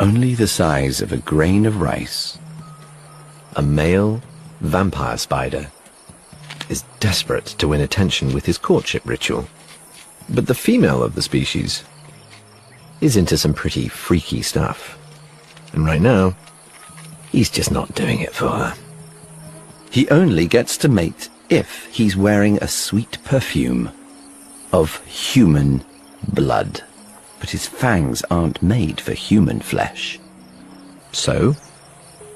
only the size of a grain of rice. A male vampire spider is desperate to win attention with his courtship ritual. But the female of the species is into some pretty freaky stuff. And right now, he's just not doing it for her. He only gets to mate if he's wearing a sweet perfume of human blood. But his fangs aren't made for human flesh. So,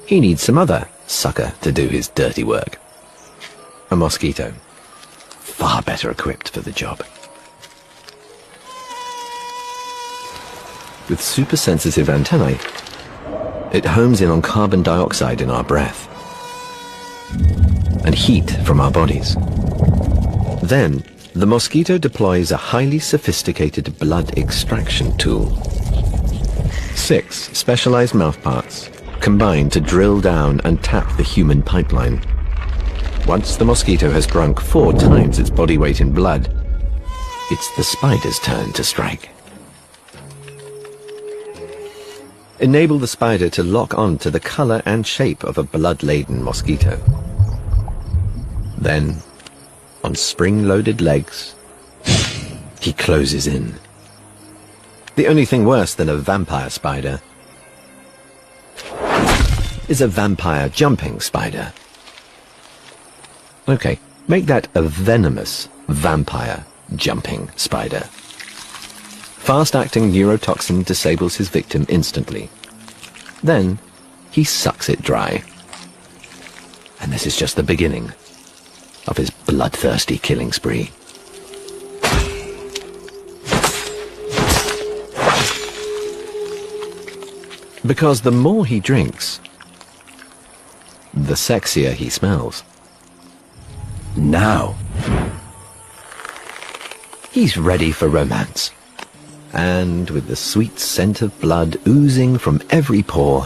he needs some other sucker to do his dirty work. A mosquito. Far better equipped for the job. With super-sensitive antennae, it homes in on carbon dioxide in our breath and heat from our bodies. Then, the mosquito deploys a highly sophisticated blood extraction tool. 6 specialized mouthparts combine to drill down and tap the human pipeline. Once the mosquito has drunk 4 times its body weight in blood, it's the spider's turn to strike. Enable the spider to lock on to the color and shape of a blood-laden mosquito. Then, on spring-loaded legs, he closes in. The only thing worse than a vampire spider is a vampire jumping spider. Okay, make that a venomous vampire jumping spider. Fast-acting neurotoxin disables his victim instantly. Then, he sucks it dry. And this is just the beginning of his bloodthirsty killing spree. Because the more he drinks, the sexier he smells. Now, he's ready for romance. And with the sweet scent of blood oozing from every pore,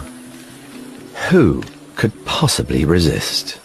who could possibly resist?